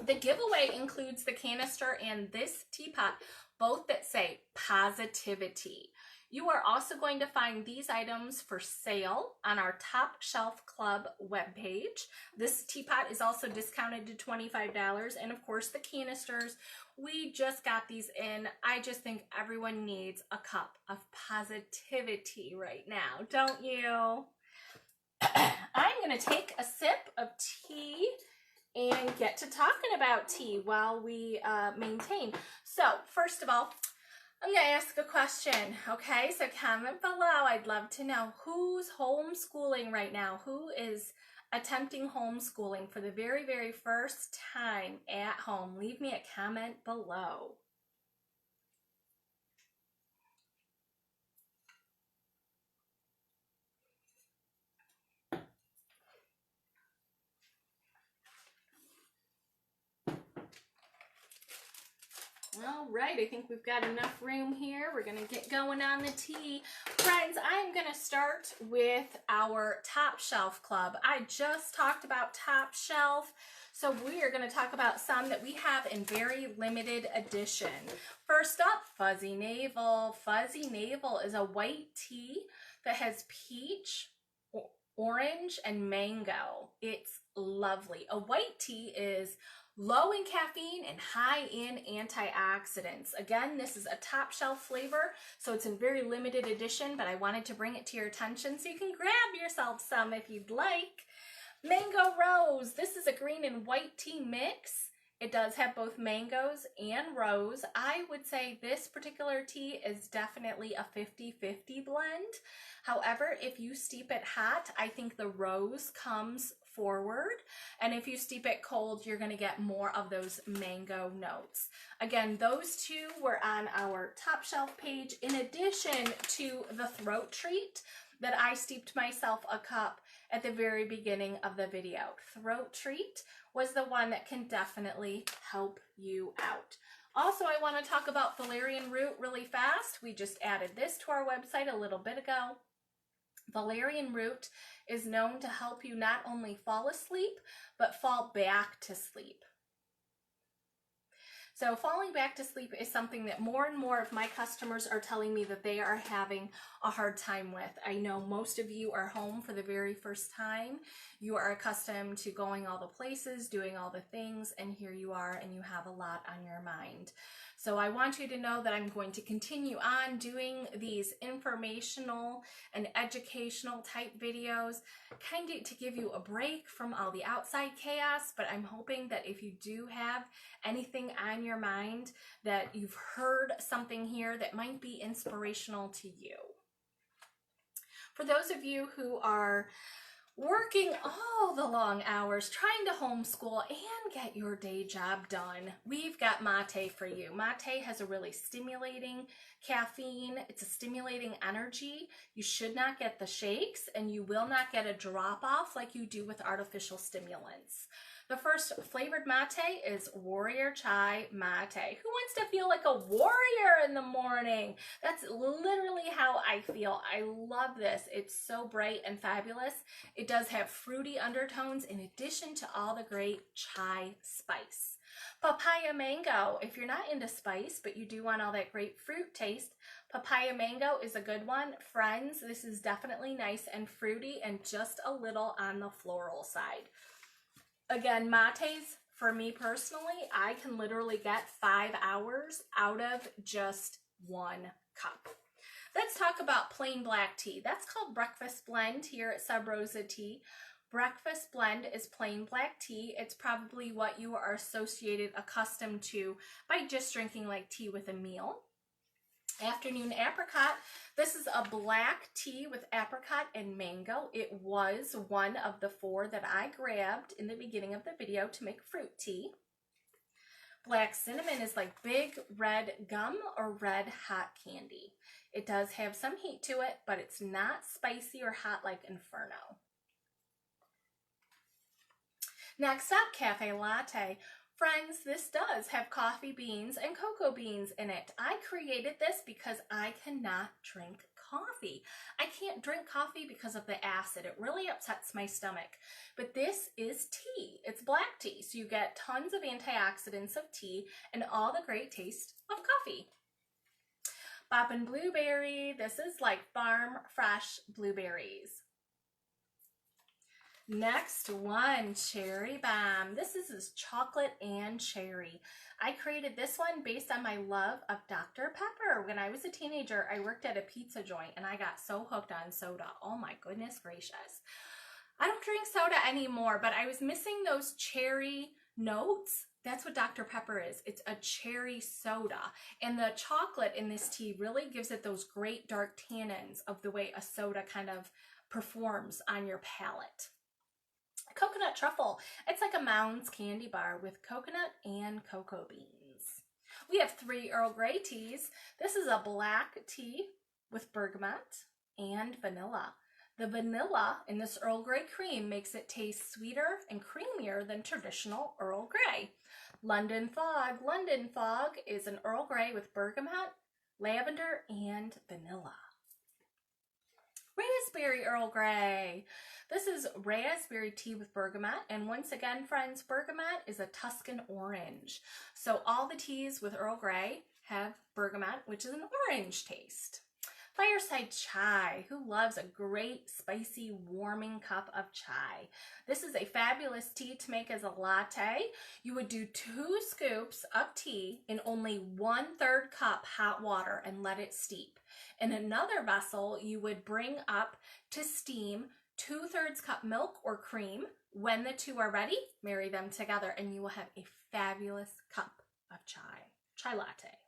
The giveaway includes the canister and this teapot, both that say positivity. You are also going to find these items for sale on our Top Shelf Club webpage. This teapot is also discounted to $25, and of course the canisters. We just got these in. I just think everyone needs a cup of positivity right now, don't you? I'm going to take a sip of tea and get to talking about tea while we maintain. So first of all, I'm going to ask a question, okay? So comment below. I'd love to know who's homeschooling right now. Who is attempting homeschooling for the very, very first time at home? Leave me a comment below. All right, I think we've got enough room here. We're going to get going on the tea. Friends, I'm going to start with our Top Shelf Club. I just talked about Top Shelf, so we are going to talk about some that we have in very limited edition. First up, Fuzzy Navel. Fuzzy Navel is a white tea that has peach, orange, and mango. It's lovely. A white tea is low in caffeine and high in antioxidants. Again, this is a top shelf flavor, so it's in very limited edition, but I wanted to bring it to your attention so you can grab yourself some if you'd like. Mango Rose. This is a green and white tea mix. It does have both mangoes and rose. I would say this particular tea is definitely a 50-50 blend. However, if you steep it hot, I think the rose comes forward, and if you steep it cold, you're going to get more of those mango notes. Again, those two were on our Top Shelf page, in addition to the throat treat that I steeped myself a cup at the very beginning of the video. Throat treat was the one that can definitely help you out. Also, I want to talk about valerian root really fast. We just added this to our website a little bit ago. Valerian root is known to help you not only fall asleep, but fall back to sleep. So falling back to sleep is something that more and more of my customers are telling me that they are having a hard time with. I know most of you are home for the very first time. You are accustomed to going all the places, doing all the things, and here you are and you have a lot on your mind. So I want you to know that I'm going to continue on doing these informational and educational type videos, kind of to give you a break from all the outside chaos, but I'm hoping that if you do have anything on your mind, that you've heard something here that might be inspirational to you. For those of you who are working all the long hours, trying to homeschool and get your day job done, we've got mate for you. Mate has a really stimulating caffeine. It's a stimulating energy. You should not get the shakes, and you will not get a drop off like you do with artificial stimulants. The first flavored mate is Warrior Chai Mate. Who wants to feel like a warrior in the morning? That's literally how I feel. I love this. It's so bright and fabulous. It does have fruity undertones in addition to all the great chai spice. Papaya Mango. If you're not into spice, but you do want all that great fruit taste, Papaya Mango is a good one. Friends, this is definitely nice and fruity and just a little on the floral side. Again, mates, for me personally, I can literally get 5 hours out of just one cup. Let's talk about plain black tea. That's called Breakfast Blend here at Sub Rosa Tea. Breakfast Blend is plain black tea. It's probably what you are accustomed to by just drinking like tea with a meal. Afternoon Apricot. This is a black tea with apricot and mango. It was one of the 4 that I grabbed in the beginning of the video to make fruit tea. Black cinnamon is like big red gum or red hot candy. It does have some heat to it, but it's not spicy or hot like Inferno. Next up, Cafe Latte. Friends, this does have coffee beans and cocoa beans in it. I created this because I cannot drink coffee. I can't drink coffee because of the acid. It really upsets my stomach. But this is tea. It's black tea, so you get tons of antioxidants of tea and all the great taste of coffee. Boppin' blueberry. This is like farm fresh blueberries. Next one, cherry bomb. This is chocolate and cherry. I created this one based on my love of Dr. Pepper. When I was a teenager, I worked at a pizza joint and I got so hooked on soda. Oh my goodness gracious. I don't drink soda anymore, but I was missing those cherry notes. That's what Dr. Pepper is. It's a cherry soda. And the chocolate in this tea really gives it those great dark tannins of the way a soda kind of performs on your palate. Coconut truffle. It's like a Mounds candy bar with coconut and cocoa beans. We have 3 Earl Grey teas. This is a black tea with bergamot and vanilla. The vanilla in this Earl Grey cream makes it taste sweeter and creamier than traditional Earl Grey. London Fog. London Fog is an Earl Grey with bergamot, lavender, and vanilla. Raspberry Earl Grey. This is raspberry tea with bergamot, and once again, friends, bergamot is a Tuscan orange. So all the teas with Earl Grey have bergamot, which is an orange taste. Fireside chai. Who loves a great, spicy, warming cup of chai? This is a fabulous tea to make as a latte. You would do 2 scoops of tea in only 1/3 cup hot water and let it steep. In another vessel, you would bring up to steam 2/3 cup milk or cream. When the 2 are ready, marry them together and you will have a fabulous cup of chai latte.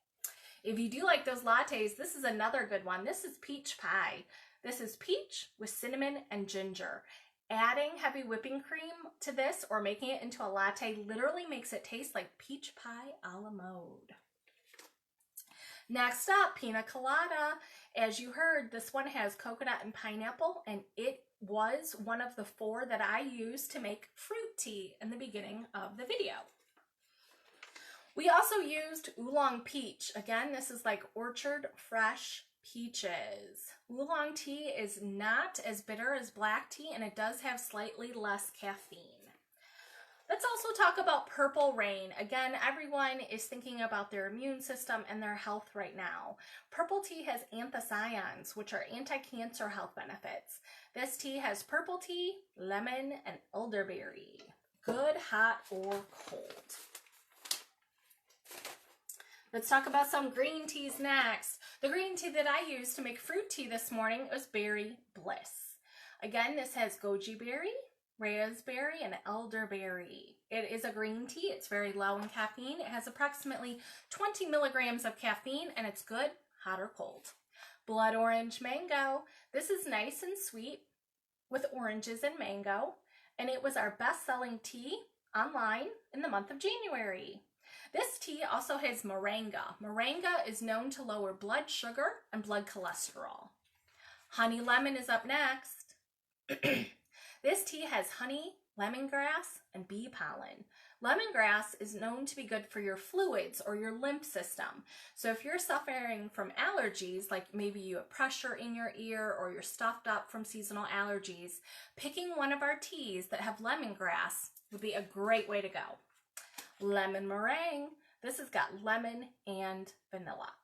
If you do like those lattes, this is another good one. This is peach pie. This is peach with cinnamon and ginger. Adding heavy whipping cream to this or making it into a latte literally makes it taste like peach pie a la mode. Next up, pina colada. As you heard, this one has coconut and pineapple, and it was one of the 4 that I used to make fruit tea in the beginning of the video. We also used oolong peach. Again, this is like orchard fresh peaches. Oolong tea is not as bitter as black tea, and it does have slightly less caffeine. Let's also talk about purple rain. Again, everyone is thinking about their immune system and their health right now. Purple tea has anthocyanins, which are anti-cancer health benefits. This tea has purple tea, lemon, and elderberry. Good, hot, or cold. Let's talk about some green teas next. The green tea that I used to make fruit tea this morning was Berry Bliss. Again, this has goji berry, raspberry, and elderberry. It is a green tea. It's very low in caffeine. It has approximately 20 milligrams of caffeine, and it's good, hot or cold. Blood orange mango. This is nice and sweet with oranges and mango, and it was our best-selling tea online in the month of January. This tea also has moringa. Moringa is known to lower blood sugar and blood cholesterol. Honey lemon is up next. This tea has honey, lemongrass, and bee pollen. Lemongrass is known to be good for your fluids or your lymph system. So if you're suffering from allergies, like maybe you have pressure in your ear or you're stuffed up from seasonal allergies, picking one of our teas that have lemongrass would be a great way to go. Lemon meringue. This has got lemon and vanilla.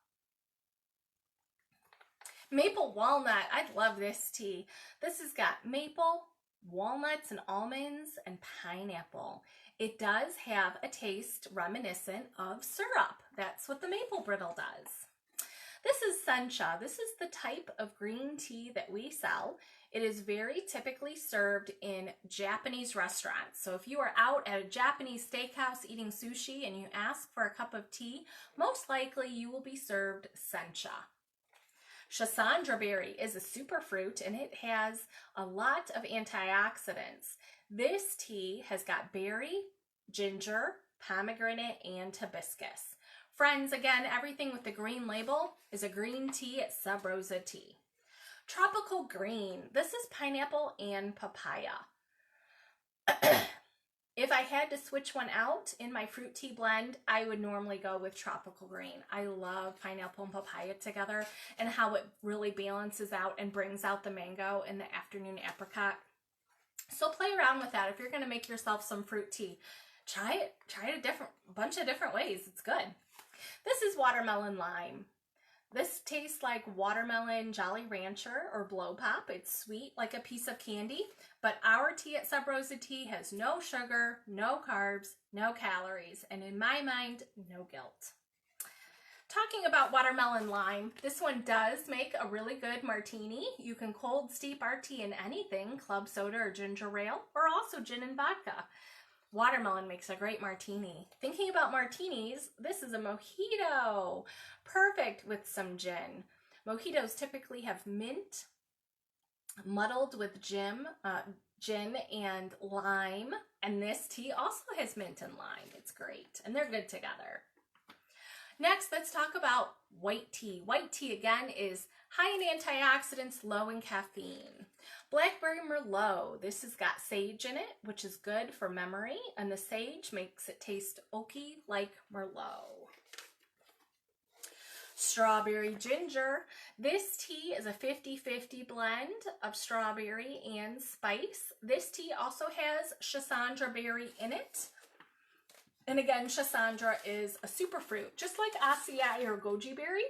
Maple walnut. I love this tea. This has got maple, walnuts and almonds, and pineapple. It does have a taste reminiscent of syrup. That's what the maple brittle does. This is sencha. This is the type of green tea that we sell. It is very typically served in Japanese restaurants. So if you are out at a Japanese steakhouse eating sushi and you ask for a cup of tea, most likely you will be served sencha. Schisandra berry is a superfruit and it has a lot of antioxidants. This tea has got berry, ginger, pomegranate, and hibiscus. Friends, again, everything with the green label is a green tea at Sub Rosa Tea. Tropical green. This is pineapple and papaya. If I had to switch one out in my fruit tea blend, I would normally go with tropical green. I love pineapple and papaya together and how it really balances out and brings out the mango and the afternoon apricot. So play around with that. If you're going to make yourself some fruit tea, try it a bunch of different ways. It's good. This is watermelon lime. This tastes like watermelon Jolly Rancher or Blow Pop. It's sweet like a piece of candy, but our tea at Sub Rosa Tea has no sugar, no carbs, no calories, and in my mind, no guilt. Talking about watermelon lime, this one does make a really good martini. You can cold steep our tea in anything, club soda or ginger ale, or also gin and vodka. Watermelon makes a great martini. Thinking about martinis, this is a mojito. Perfect with some gin. Mojitos typically have mint muddled with gin and lime, and this tea also has mint and lime. It's great, and they're good together. Next, let's talk about white tea. White tea, again, is high in antioxidants, low in caffeine. Blackberry Merlot, this has got sage in it, which is good for memory, and the sage makes it taste oaky like Merlot. Strawberry Ginger, this tea is a 50-50 blend of strawberry and spice. This tea also has Schisandra berry in it. And again, Schisandra is a superfruit, just like acai or goji berry.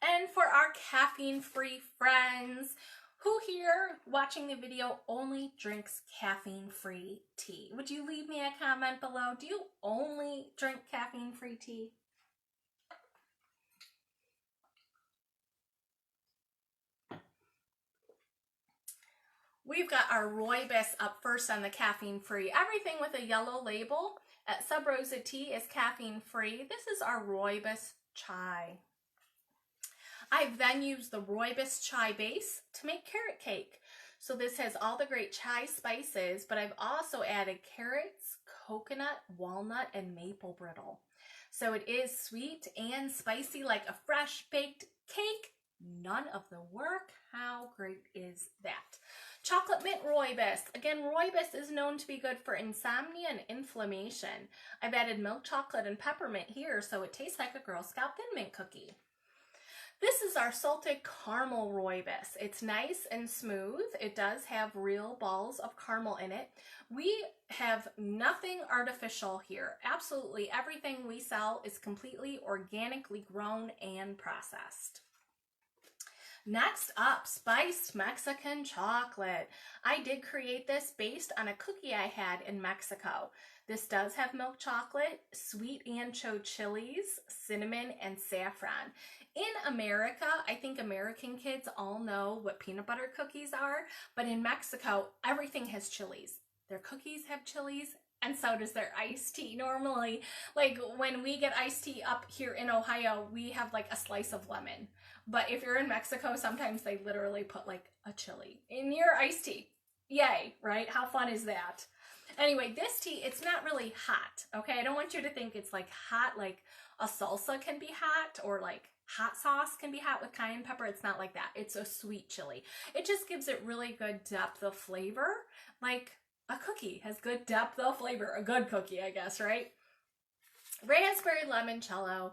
And for our caffeine-free friends, who here watching the video only drinks caffeine-free tea? Would you leave me a comment below? Do you only drink caffeine-free tea? We've got our rooibos up first on the caffeine-free. Everything with a yellow label at Sub Rosa Tea is caffeine-free. This is our rooibos chai. I've then used the rooibos chai base to make carrot cake. So this has all the great chai spices, but I've also added carrots, coconut, walnut, and maple brittle. So it is sweet and spicy like a fresh baked cake. None of the work. How great is that? Chocolate mint rooibos. Again, rooibos is known to be good for insomnia and inflammation. I've added milk chocolate and peppermint here, so it tastes like a Girl Scout Thin Mint cookie. This is our salted caramel rooibos. It's nice and smooth. It does have real balls of caramel in it. We have nothing artificial here. Absolutely everything we sell is completely organically grown and processed. Next up, spiced Mexican chocolate. I did create this based on a cookie I had in Mexico. This does have milk chocolate, sweet ancho chilies, cinnamon, and saffron. In America, I think American kids all know what peanut butter cookies are, but in Mexico, everything has chilies. Their cookies have chilies, and so does their iced tea. Normally, like when we get iced tea up here in Ohio, we have like a slice of lemon. But if you're in Mexico, sometimes they literally put like a chili in your iced tea. Yay, right? How fun is that? Anyway, this tea, it's not really hot, okay? I don't want you to think it's like hot, like a salsa can be hot or like hot sauce can be hot with cayenne pepper. It's not like that. It's a sweet chili. It just gives it really good depth of flavor, like a cookie has good depth of flavor. A good cookie, I guess, right? Raspberry limoncello.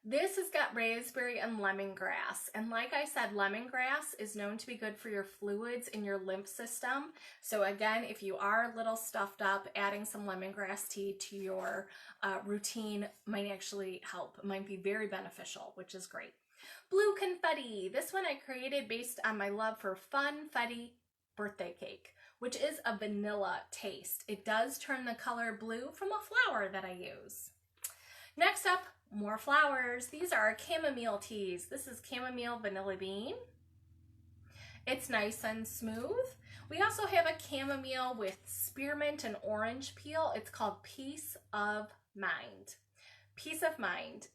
This has got raspberry and lemongrass. And like I said, lemongrass is known to be good for your fluids in your lymph system. So again, if you are a little stuffed up, adding some lemongrass tea to your routine might actually help. It might be very beneficial, which is great. Blue confetti. This one I created based on my love for funfetti birthday cake, which is a vanilla taste. It does turn the color blue from a flower that I use. Next up, more flowers. These are our chamomile teas. This is chamomile vanilla bean. It's nice and smooth. We also have a chamomile with spearmint and orange peel. It's called Peace of Mind. Peace of Mind.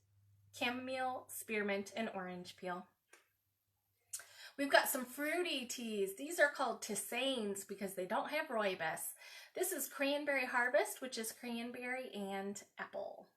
Chamomile, spearmint, and orange peel. We've got some fruity teas. These are called tisanes because they don't have rooibos. This is Cranberry Harvest, which is cranberry and apple.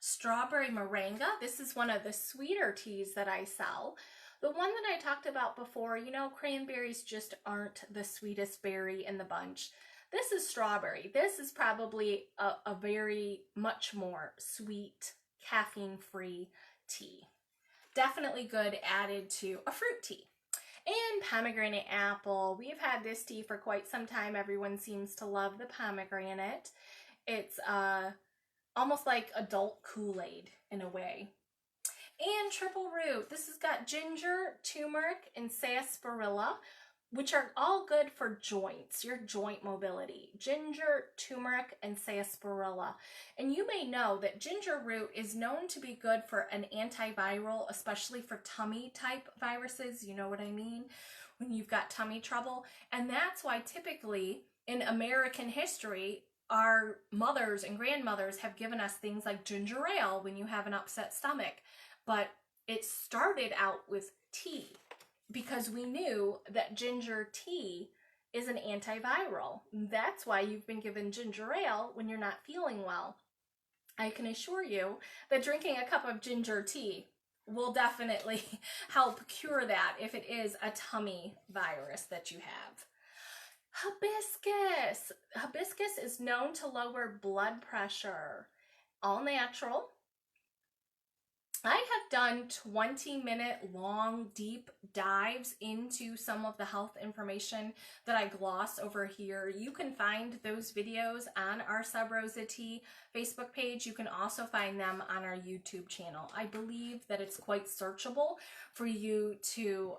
Strawberry Moringa. This is one of the sweeter teas that I sell. The one that I talked about before, you know, cranberries just aren't the sweetest berry in the bunch. This is strawberry. This is probably a very much more sweet, caffeine-free tea. Definitely good added to a fruit tea. And pomegranate apple. We've had this tea for quite some time. Everyone seems to love the pomegranate. It's almost like adult Kool-Aid in a way. And triple root. This has got ginger, turmeric, and sarsaparilla, which are all good for joints, your joint mobility. Ginger, turmeric, and sarsaparilla. And you may know that ginger root is known to be good for an antiviral, especially for tummy type viruses. You know what I mean? When you've got tummy trouble. And that's why typically in American history, our mothers and grandmothers have given us things like ginger ale when you have an upset stomach. But it started out with tea because we knew that ginger tea is an antiviral. That's why you've been given ginger ale when you're not feeling well. I can assure you that drinking a cup of ginger tea will definitely help cure that if it is a tummy virus that you have. Hibiscus. Hibiscus is known to lower blood pressure. All natural. I have done 20-minute long deep dives into some of the health information that I gloss over here. You can find those videos on our Sub Rosa Tea Facebook page. You can also find them on our YouTube channel. I believe that it's quite searchable for you to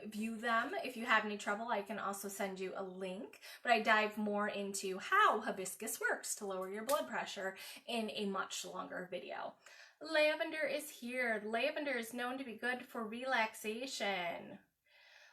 view them. If you have any trouble, I can also send you a link, but I dive more into how hibiscus works to lower your blood pressure in a much longer video. Lavender is here. Lavender is known to be good for relaxation.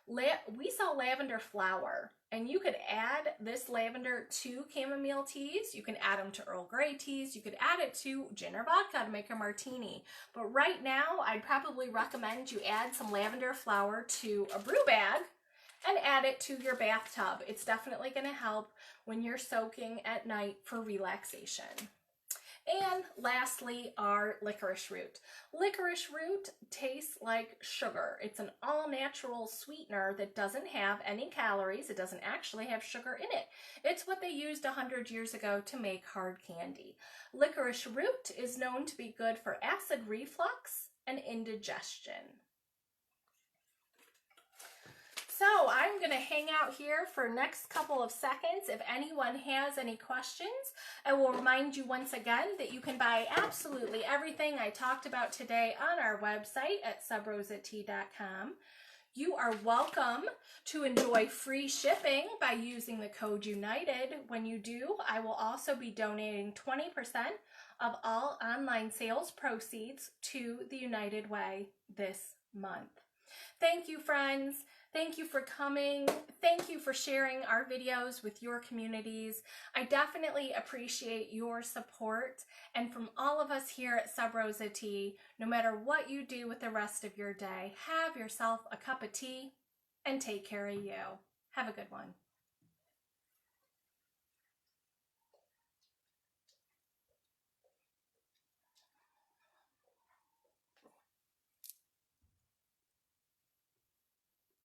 We sell lavender flower, and you could add this lavender to chamomile teas. You can add them to Earl Grey teas. You could add it to gin or vodka to make a martini. But right now, I'd probably recommend you add some lavender flower to a brew bag and add it to your bathtub. It's definitely going to help when you're soaking at night for relaxation. And lastly, our licorice root. Licorice root tastes like sugar. It's an all-natural sweetener that doesn't have any calories. It doesn't actually have sugar in it. It's what they used 100 years ago to make hard candy. Licorice root is known to be good for acid reflux and indigestion. So I'm going to hang out here for the next couple of seconds. If anyone has any questions, I will remind you once again that you can buy absolutely everything I talked about today on our website at subrosat.com. You are welcome to enjoy free shipping by using the code UNITED. When you do, I will also be donating 20% of all online sales proceeds to the United Way this month. Thank you, friends. Thank you for coming. Thank you for sharing our videos with your communities. I definitely appreciate your support. And from all of us here at Sub Rosa Tea, no matter what you do with the rest of your day, have yourself a cup of tea and take care of you. Have a good one.